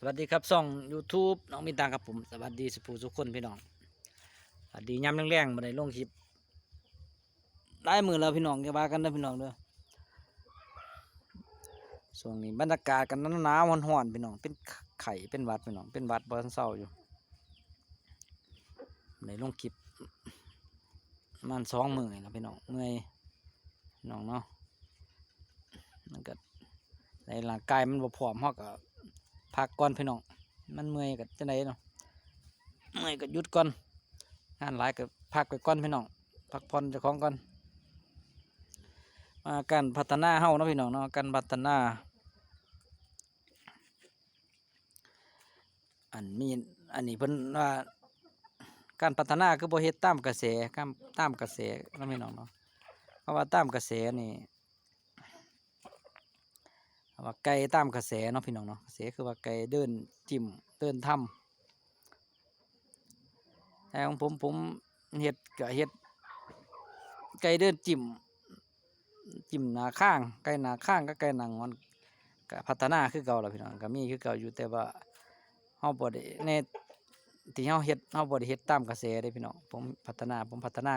สวัสดีครับช่อง YouTube น้องมีตังครับผมสวัสดีสุภูทุกคนพี่น้องสวัสดีย้ำแรงๆมาได้ลงคลิปได้มือแล้วพี่น้องอย่าว่ากันนะพี่น้องเด้อช่วงนี้บรรยากาศกันหนาวๆร้อนๆพี่น้องเป็นไข่เป็นหวัดพี่น้องเป็นหวัดบ่ทันเศร้าอยู่ได้ลงคลิปมัน2 มื้อแล้วพี่น้องเมื่อยพี่น้องเนาะมันก็ในร่างกายมันบ่พร้อมเฮาก็พักก่อนพี่น้องมันเมื่อยก็จังไดเนาะเมื่อยก็หยุดก่อนงานหลายก็พักไปก่อนพี่น้องพักผ่อนเจ้าของก่อนการพัฒนาเฮาเนาะพี่น้องเนาะการพัฒนาอันนี้เพิ่นว่าการพัฒนาคือบ่เฮ็ดตามกระแสตามกระแสเนาะพี่น้องเนาะเพราะว่าตามกระแสนี่ว่าไก่ตามกระแสเนาะพี่น้องเนาะกระแสคือว่าไก่เดินจิ้มเดินทำแต่ของผมเฮ็ดก็เฮ็ดไก่เดินจิ้มหน้าข้างไก่หน้าข้างก็ไก่หน้างอนก็พัฒนาคือเก่าล่ะพี่น้องก็มีคือเก่าอยู่แต่ว่าเฮาบ่ได้ในที่เฮาเฮ็ดเฮาบ่ได้เฮ็ดตามกระแสเด้พี่น้องผมพัฒนาข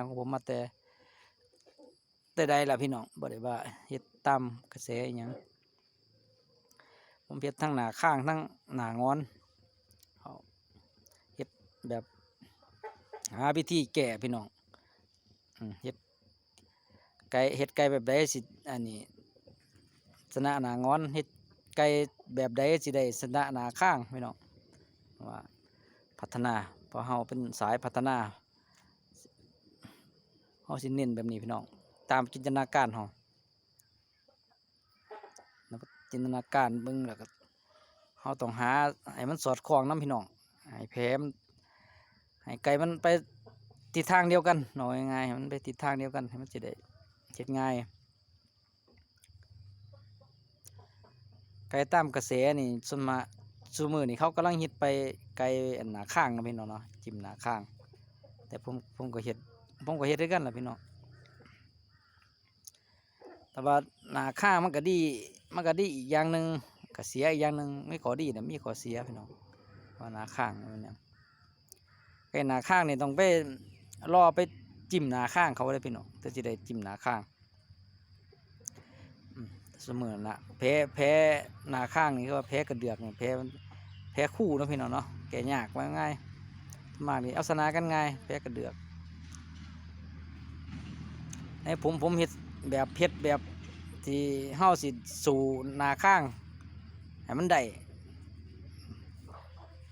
องผมมาแต่ใดล่ะพี่น้องบ่ได้ว่าเฮ็ดตามกระแสอิหยังผมเฮ็ดทั้งหน้าข้างทั้งหน้างอนเอาเฮ็ดแบบหาวิธีแก้พี่น้องเฮ็ดไก่แบบใดสิอันนี้ชนะหน้างอนเฮ็ดไก่แบบใดสิได้ชนะหน้าข้างพี่น้องว่าพัฒนาเพราะเฮาเป็นสายพัฒนาเฮาสิเน้นแบบนี้พี่น้องตามจินตนาการเฮาแล้วก็จินตนาการเบิ่งแล้วก็เฮาต้องหาให้มันสอดคล้องนำพี่น้องให้แผมให้ไก่มันไปทิศทางเดียวกันเนาะง่ายๆให้มันไปทิศทางเดียวกันให้มันสิได้เฮ็ดง่ายไก่ตามกระแสนี่ส่วนมากซุมื้อนี่เขากำลังฮิตไปไก่อันหน้าข้างเนาะพี่น้องเนาะจิ้มหน้าข้างแต่ผมก็เฮ็ดคือกันล่ะพี่น้องแต่ว่าหน้าข้างมันก็ดีอีกอย่างหนึ่งก็เสียอีกอย่างหนึ่งไม่ข้อดีนะมีข้อเสียพี่น้องว่าหน้าข้างมันเนี่ยไก่หน้าข้างนี่ต้องไปรอไปจิ้มหน้าข้างเขาเลยพี่น้องจะได้จิ้มหน้าข้างเสมอนะแพ้หน้าข้างนี่คือว่าแพ้กระเดือกเนี่ยแพ้คู่เนาะพี่น้องเนาะแก่ยากว่าง่ายมากนี่เอาชนะกันง่ายแพ้กระเดือกในผมเฮ็ดแบบที่เฮาสิสู่หน้าข้างให้มันได้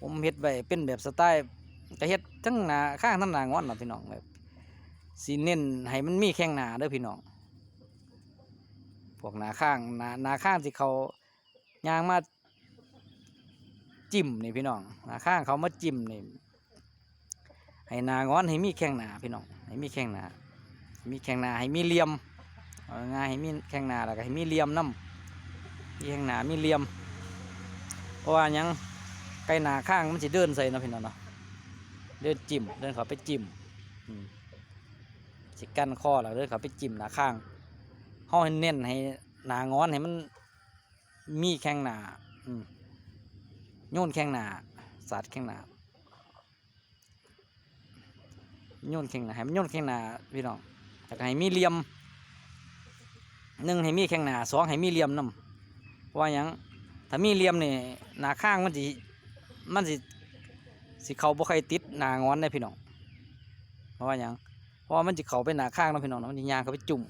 ผมเฮ็ดไว้เป็นแบบสไตล์ก็เฮ็ดทั้งหน้าข้างทั้งหน้างอนเนาะพี่น้องแบบสิเน้นให้มันมีแข้งหน้าเด้อพี่น้องพวกหน้าข้างที่เขาย่างมาจิ้มนี่พี่น้องหน้าข้างเขามาจิ้มนี่ให้หน้างอนให้มีแข้งหน้าพี่น้องให้มีแข้งหน้าให้มีเหลี่ยมเอาง่ายให้มีแข้งหน้าแล้วก็ให้มีเหลี่ยมน้ำมีแข้งหน้ามีเหลี่ยมเพราะว่ายังไก่หน้าข้างมันสิเดินใส่เนาะพี่น้องเนาะเดินจิ้มเดินเขาไปจิ้มสิกั้นข้อแล้วเดินเขาไปจิ้มหน้าข้างเฮาให้เน้นให้หน้างอนให้มันมีแข้งหน้าโยนแข้งหน้าสาดแข้งหน้าโยนแข้งหน้าให้มันโยนแข้งหน้าพี่น้องแต่ให้มีเหลี่ยม1ให้มีแข้งหน้า2ให้มีเหลี่ยมนำเพราะว่าหยังถ้ามีเหลี่ยมนี่หน้าข้างมันสิเข้าบ่ค่อยติดหน้างอนได้พี่น้องเพราะว่าหยังเพราะว่ามันสิเข้าไปหน้าข้างเนาะพี่น้องมันสิย่างเข้าไปจุ่ม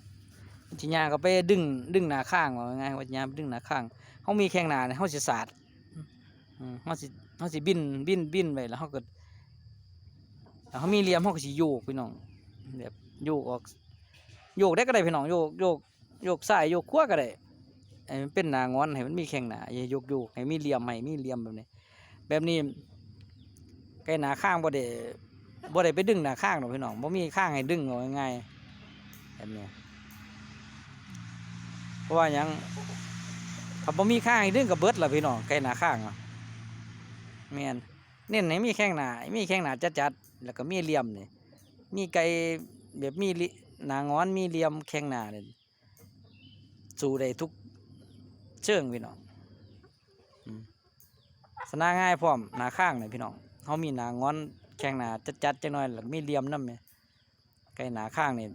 มันสิย่างเข้าไปดึงหน้าข้างว่าง่ายว่าย่างดึงหน้าข้างเฮามีแข้งหน้าเนี่ยเฮาสิสาดเฮาสิบินไปแล้วเฮาก็แล้วเฮามีเหลี่ยมเฮาก็สิโยกพี่น้องแบบโยกออกโยกได้ก็ได้พี่น้องโยกซ้ายโยกขวาก็ได้ให้มันเป็นหน้างอนให้มันมีแข้งหน้าอย่าโยกให้มีเหลี่ยมแบบนี้ไก่หน้าข้างบ่ได้ไปดึงหน้าข้างหรอกพี่น้องบ่มีข้างให้ดึงเอาง่ายๆแบบนี้เพราะว่าหยังถ้าบ่มีข้างให้ดึงก็เบิดล่ะพี่น้องไก่หน้าข้างแม่นเน้นให้มีแข้งหน้าจัดๆแล้วก็มีเหลี่ยมนี่มีไก่แบบมีหน้างอนมีเหลี่ยมแข้งหน้านี่สู้ได้ทุกเชิงพี่น้อง สนาง่ายพร้อมหน้าข้างนี่พี่น้องเฮามีหน้างอนแข้งหน้าจัดๆจังหน่อยแล้วมีเหลี่ยมนำเนี่ยไก่หน้าข้างนี่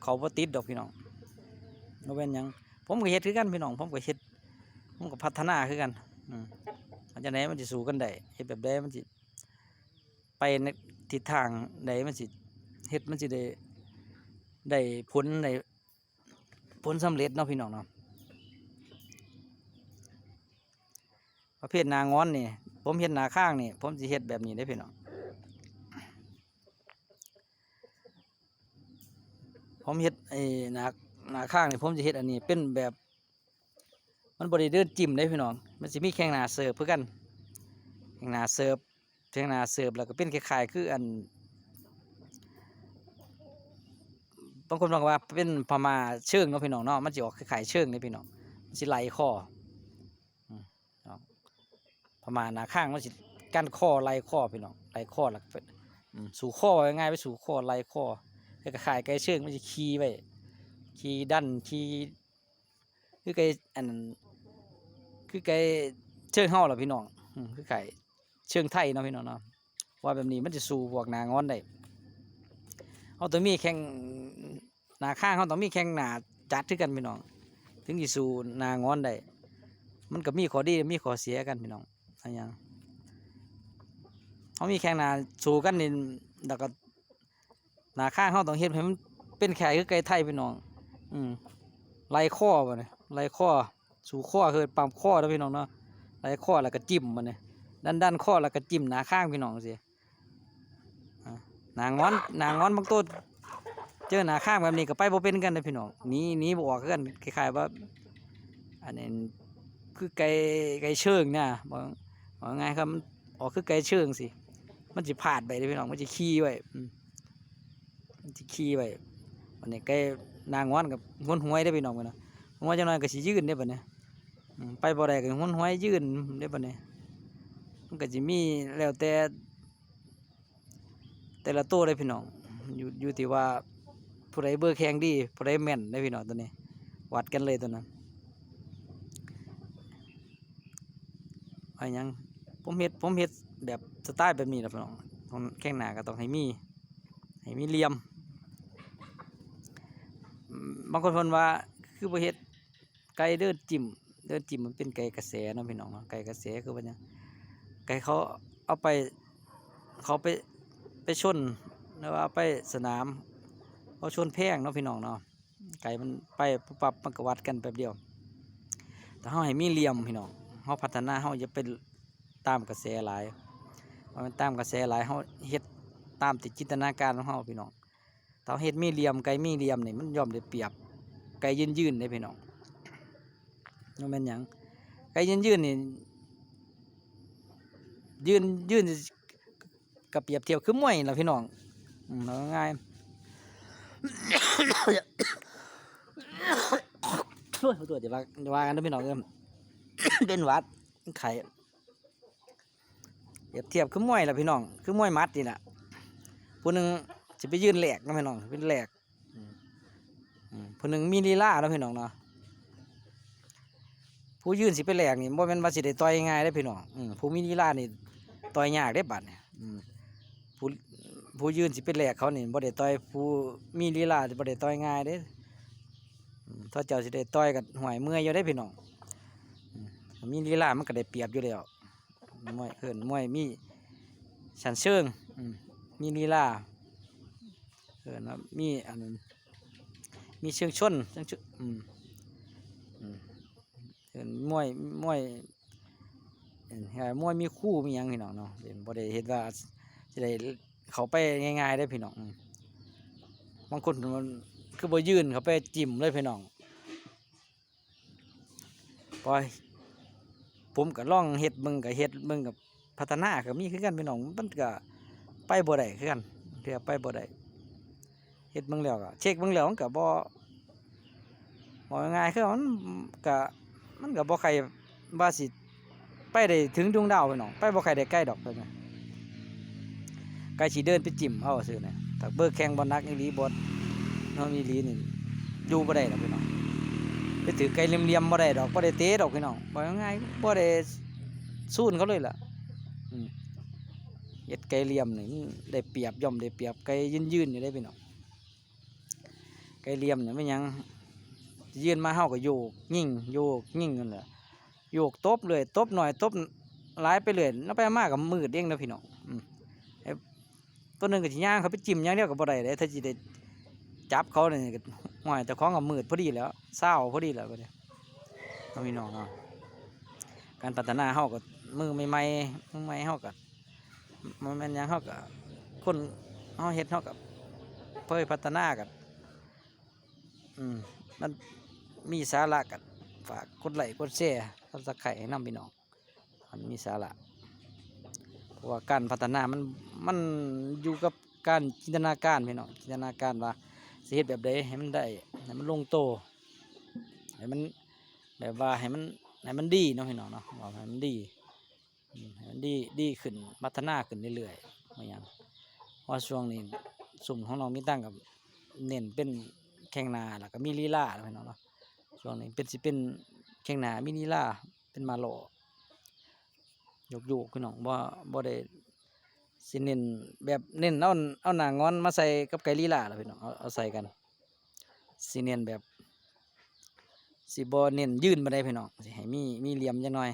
เขาบ่ติดดอกพี่น้องบ่เป็นหยังผมก็เฮ็ดคือกันพี่น้องผมก็เฮ็ดผมก็พัฒนาคือกันมันจังไดมันสิสู้กันได้เฮ็ดแบบใดมันสิไปในทิศทางใดมันสิเฮ็ดมันสิได้ผลสำเร็จเนาะพี่น้องเนาะประเภทหน้างอนนี่ผมเฮ็ดหน้าข้างนี่ผมสิเฮ็ดแบบนี้ได้พี่น้องผมเฮ็ดไอ้หน้าข้างนี่ผมสิเฮ็ดอันนี้เป็นแบบมันบ่ได้เดินจิ้มได้พี่น้องมันสิมีแข้งหน้าเสิร์ฟคือกันแข้งหน้าเสิร์ฟแล้วก็เป็นคล้ายๆคืออันบางคนบอกว่าเป็นพม่าเชิงเนาะพี่น้องเนาะมันสิออกคล้ายๆเชิงนี่พี่น้องมันสิไหลคอพม่าหน้าข้างมันสิกั้นคอไหลคอพี่น้องไหลคอแล้วก็สู่คอง่ายๆไปสู่คอไหลคอคล้ายๆไก่เชิงมันสิขี่ไว้ขี่ดันขี่คือไก่อันนั้นคือไก่เชิงเฮาล่ะพี่น้องคือไก่เชิงไทยเนาะพี่น้องเนาะว่าแบบนี้มันจะสู่พวกหน้างอนได้เอาตัวมีแข้งหน้าข้างเขาต้องมีแข้งหน้าจัดคือกันพี่น้องถึงจะสู่หน้างอนได้มันก็มีข้อดีมีข้อเสียกันพี่น้องอะไรอย่างเขามีแข้งหน้าสู่กันนี่แล้วก็หน้าข้างเขาต้องเฮ็ดให้มันเป็นแข่คือไก่ไทยพี่น้องไล่ข้อบ่เนี่ยไล่ข้อสู่ข้อคือปั๊มข้อแล้วพี่น้องเนาะไล่ข้อแล้วก็จิ้มมันเนี่ยด้านข้อแล้วก็จิ้มหน้าข้างพี่น้องสิหน้างอนบางตัวเจอหน้าข้างแบบนี้ก็ไปบ่เป็นกันเลยพี่น้องหนีบ่ออกกันคล้ายๆว่าอันนี้คือไก่เชิงเนี่ยบอกง่ายครับมันออกคือไก่เชิงสิมันจะพลาดไปเลยพี่น้องมันจะขี้ไว้วันนี้ไก่นางอนกับห้วนห้วยได้พี่น้องกันนะห้วยจังหน่อยก็สิยืนได้ปะเนี่ยไปบ่ได้ก็ห้วนห้วยยืนได้ปะเนี่ยมันก็จะมีแล้วแต่ละตัวได้พี่น้องอยู่ที่ว่าผู้ใดเบอร์แข็งดีผู้ใดแม่นได้พี่น้องตัวนี้วัดกันเลยตัวนั้นไอ้ยังผมเฮ็ดแบบสไตล์แบบนี้แหละพี่น้องแข้งหน้าก็ต้องให้มีเหลี่ยมบางคนเพิ่นว่าคือบ่เฮ็ดไก่เดินจิ้มมันเป็นไก่กระแสเนาะพี่น้องเนาะไก่กระแสคือว่าหยังไก่เขาเอาไปชนหรือว่าไปสนามเขาชนแพงเนาะพี่น้องเนาะไก่มันไปปรับมันก็วัดกันแป๊บเดียวแต่เฮาให้มีเหลี่ยมพี่น้องเฮาพัฒนาเฮาอย่าไปตามกระแสหลายเพราะมันตามกระแสหลายเฮาเฮ็ดตามติจินตนาการของเฮาพี่น้องถ้าเฮ็ดมีเหลี่ยมไก่มีเหลี่ยมนี่มันย่อมได้เปรียบไก่ยืนได้พี่น้องมันเป็นหยังไก่ยืนนี่ยืนกับเปรียบเทียบคือมวยล่ะพี่น้องเอาง่ายตัวจะว่ากันนะพี่น้องเป็นหวัดไข่เปรียบเทียบคือมวยล่ะพี่น้องคือมวยมัดนี่แหละผู้หนึ่งจะไปยืนแหลกนะพี่น้องเป็นแหลกผู้หนึ่งมีลีลาแล้วพี่น้องเนาะผู้ยืนสิไปแหลกนี่บ่แม่นว่าสิได้ต่อยง่ายได้พี่น้องผู้มีลีลานี่ต่อยยากได้บัดเนี่ยผู้ยืนสิไปแหลกเขานี่บ่ได้ต่อยผู้มีลีลาบ่ได้ต่อยง่ายเด้ถ้าเจ้าสิได้ต่อยกับห่วยเมื่อยอยู่ได้พี่น้องมีลีลามันก็ได้เปรียบอยู่แล้วมวยมีชั้นเชิงมีลีลานะมีอันมีเชิงชนมวยมีคู่มีหยังพี่น้องเนาะบ่ได้เฮ็ดว่าสิได้เขาไปง่ายๆได้พี่น้องบางคนมันคือบ่ยืนเขาไปจิ้มเลยพี่น้องปล่อยผมก็ลองเฮ็ดเบิ่งกับพัฒนาก็มีคือกันพี่น้องมันก็ไปบ่ได้คือกันเพื่อไปบ่ได้เฮ็ดเบิ่งแล้วก็เช็คเบิ่งแล้วมันก็บ่ง่ายคือมันก็บ่ใครว่าสิไปได้ถึงดวงดาวพี่น้องไปบ่ใครได้ใกล้ดอกไปนะไกลสิเดินไปจิ้มเอาซื่อนะถ้าเบิกแข่งบ่นักอีหลีบ่เฮาอีหลีนี่อยู่บ่ได้ดอกพี่น้องไปถือไกลเหลี่ยมๆบ่ได้ดอกบ่ได้เตะดอกพี่น้องบ่ง่ายบ่ได้ สู้นเขาเลยล่ะอืมเฮ็ดไก่เหลี่ยมนี่มันได้เปรียบย่อมได้เปรียบไก่ยืนอยู่ได้พี่น้องไก่เหลี่ยมเนี่ยไม่นหยังยืนมาเฮาก็โยกยิ่งโยกยิ่งนั่นแหละโยกตบเลยตบหน่อยตบหลายไปเลยแล้วไปมากกับมืดเองนะพี่น้องไอ้ตัวหนึงก็สิย่างเขาไปจิ้มอย่างเดียวก็บ่ได้เด้ถ้าสิได้จับเขาเนี่ยก็ห้อยแต่ของก็มืดพอดีแล้วเศร้าพอดีแล้วบัดนี้เอาพี่น้องเนาะการพัฒนาเฮาก็มือใหม่ๆมือใหม่เฮาก็มันแม่นหยังเฮาก็คนเฮาเฮ็ดเฮาก็เพื่อพัฒนากันมันมีสาระกันฝากกดไลค์กดแชร์Subscribeให้นำพี่น้องมันมีสาระเพราะว่าการพัฒนามันอยู่กับการจินตนาการพี่น้องจินตนาการว่าสิเฮ็ดแบบใดให้มันได้ให้มันลงโตให้มันแบบว่าให้มันดีเนาะพี่น้องเนาะว่าให้มันดีให้มันดีขึ้นพัฒนาขึ้นเรื่อยๆว่าหยังเพราะช่วงนี้สุ่มของน้องมีตั้งกับเน้นเป็นแข่งนาแล้วก็มีลีลาเนาะพี่น้องเนาะช่วงนี้เป็นแข่งนามีลีลาเป็นมาโลโยกพี่น้องบ่ได้สิเน้นแบบเน้นเอาหน้างอนมาใส่กับไก่ลีลาแล้วพี่น้องเอาใส่กันสิเน้นแบบสิบ่เน้นยืนบ่ได้พี่น้องสิให้มีเหลี่ยมจังหน่อย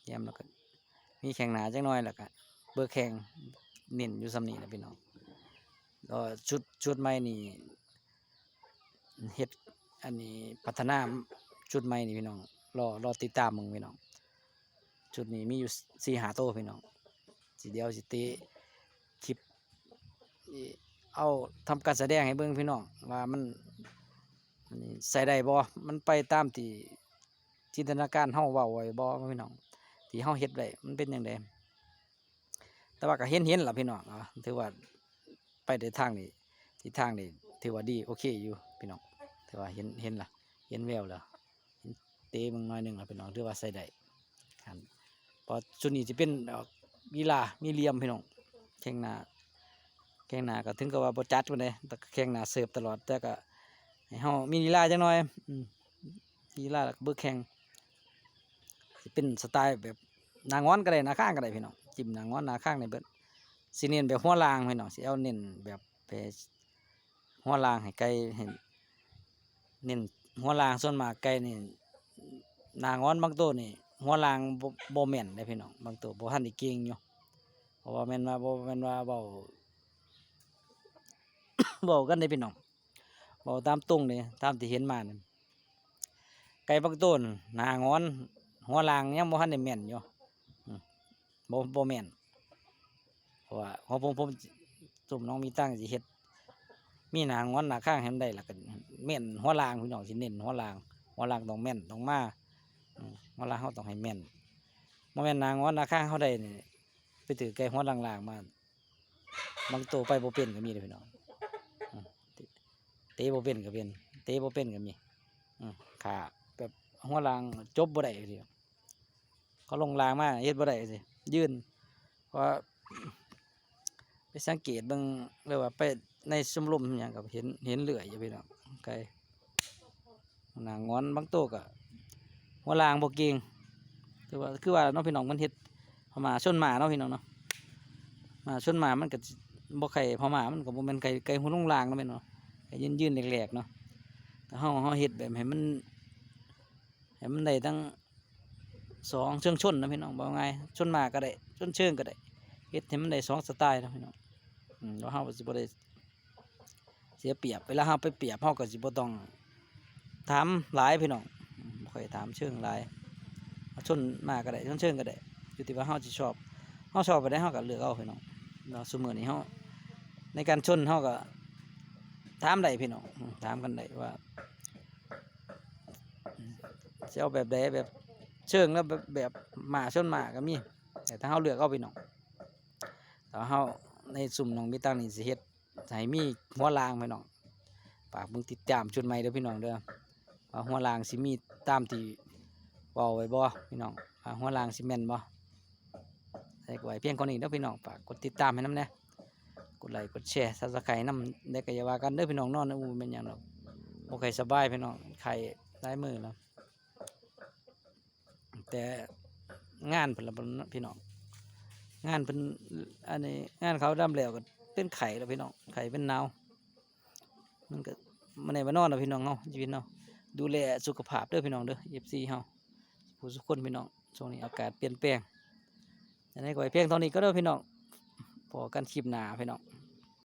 เหลี่ยมแล้วก็มีแข้งหน้าจังหน่อยแล้วก็เบอร์แข้งเน้นอยู่ส่ำนี้แหละพี่น้องก็ชุดใหม่นี่เฮ็ดอันนี้พัฒนาชุดใหม่นี่พี่น้องรอติดตามมึงพี่น้องชุดนี้มีอยู่4-5 ตัวพี่น้องสิเดียวสิเตะคลิปเอาทำการแสดงให้เบิ่งพี่น้องว่ามันใส่ได้บ่มันไปตามที่จินตนาการเฮาเว้าไว้บ่พี่น้องที่เฮาเฮ็ดไว้มันเป็นจังไดแต่ว่าก็เห็นล่ะพี่น้องถือว่าไปในทางนี้ทิศทางนี้ถือว่าดีโอเคอยู่พี่น้องถือว่าเห็นล่ะเห็นแววแล้วเตะมึงหน่อยหนึงล่ะพี่น้องถือว่าใส่ได้ครับพอชุดนี้สิเป็นกีฬามีเหลี่ยมพี่น้องแข่งหน้าก็ถึงกับว่าบ่จัดปานใดแต่ก็แข่งหน้าเสิร์ฟตลอดแต่ก็ให้เฮามีลีลาจังหน่อยลีลาแล้วก็เบิกแข่งสิเป็นสไตล์แบบหน้างอนก็ได้หน้าข้างก็ได้พี่น้องจิ้มหน้างอนหน้าข้างนี่เบิดสิเน้นแบบหัวลางพี่น้องสิเอาเน้นแบบไปหัวลางให้ไก่ให้เน้นหัวลางส่วนมากไก่นี่หน้างอนบางตัวนี่หัวลางบ่แม่นได้พี่น้องบางตัวบ่ทันได้เก่งอยู่เพราะว่าแม่นว่าบ่แม่นว่าเว้า เว้ากันได้พี่น้องเว้าตามตรงเลยตามที่เห็นมานี่ไก่บางตัวน่ะหน้างอนหัวลางยังบ่ทันได้แม่นอยู่บ่แม่นเพราะว่าของผมซุ่มน้องมีตั้งสิเฮ็ดมีหน้างอนหน้าข้างให้มันได้แล้วก็แม่นหัวลางพี่น้องสิเน้นหัวลางต้องแม่นต้องมาหัวลางเฮาต้องให้แม่นบ่แม่นหน้างอนหน้าข้างเฮาได้นี่ไปถือไก่หัวลางๆมาบางตัวไปบ่เป็นก็มีเด้อพี่น้องเตะบ่เป็นก็เป็นเตะบ่เป็นก็มีขาแบบหัวลางจบบ่ได้สิเขาลงรางมาเฮ็ดบ่ได้สิยืนเพราะไปสังเกตเบิ่งเลยว่าไปในชมรมหยังก็เห็นเลื่อยอยู่พี่น้องไก่หน้างอนบางตัวก็หัวลางบ่เก่งคือว่าน้องพี่น้องมันเฮ็ดพม่าชนหมาเนาะพี่น้องเนาะมาชนหมามันก็บ่ไข่พม่ามันก็บ่แม่นไก่หัวลงรางเนาะแม่นเนาะไก่ยืนแหลกๆเนาะแต่เฮาเฮ็ดแบบให้มันได้ทั้ง2เชิงชนนะพี่น้องบ่ว่าไงชนหมาก็ได้ชนเชิงก็ได้เฮ็ดให้มันได้2สไตล์นะพี่น้องแล้วเฮาก็สิบ่ได้เสียเปรียบเวลาเฮาไปเปรียบเฮาก็สิบ่ต้องถามหลายพี่น้องบ่ค่อยถามเชิงหลายชนหมาก็ได้ชนเชิงก็ได้อยู่ที่ว่าเฮาสิชอบแบบใดเฮาก็เลือกเอาพี่น้องแล้วซุมื้อนี้เฮาในการชนเฮาก็ถามได้พี่น้องถามกันได้ว่าสิเอาแบบใดแบบเชิงแล้วแบบหมาชนหมาก็มีแต่ถ้าเฮาเลือกเอาพี่น้องแต่เฮาในสุ่มน้องมีตั้งนี่สิเฮ็ดให้มีหัวรางพี่น้องฝากเบิ่งติดตามชุดใหม่เด้อพี่น้องเด้อว่าหัวรางสิมีตามที่เว้าไว้บ่พี่น้องว่าหัวรางสิแม่นบ่ใส่ไว้เพียงเท่านี้เด้อพี่น้องฝากกดติดตามให้นำแหน่กดไลค์กดแชร์ Subscribe นำได้ก็อย่าว่ากันเด้อพี่น้องนอนแม่นหยังดอกบ่ค่อยสบายพี่น้องไข้หลายมื้อแล้วแต่ งานเพิ่นละบ่พี่น้องงานเพิ่นอันนี้งานเขาดำแล้วก็เป็นไข้แล้วพี่น้องไข้เป็นหนาวมันก็มันได้มานอนแล้วพี่น้องเนาะชีวิตเนาะดูแลสุขภาพเด้อพี่น้องเด้อ FC เฮาผู้ทุกคนพี่น้องช่วงนี้อากาศเปลี่ยนแปลงจังได๋ก็ให้เพียงเท่านี้ก็เด้อพี่น้องพอกันคลิปหน้าพี่น้อง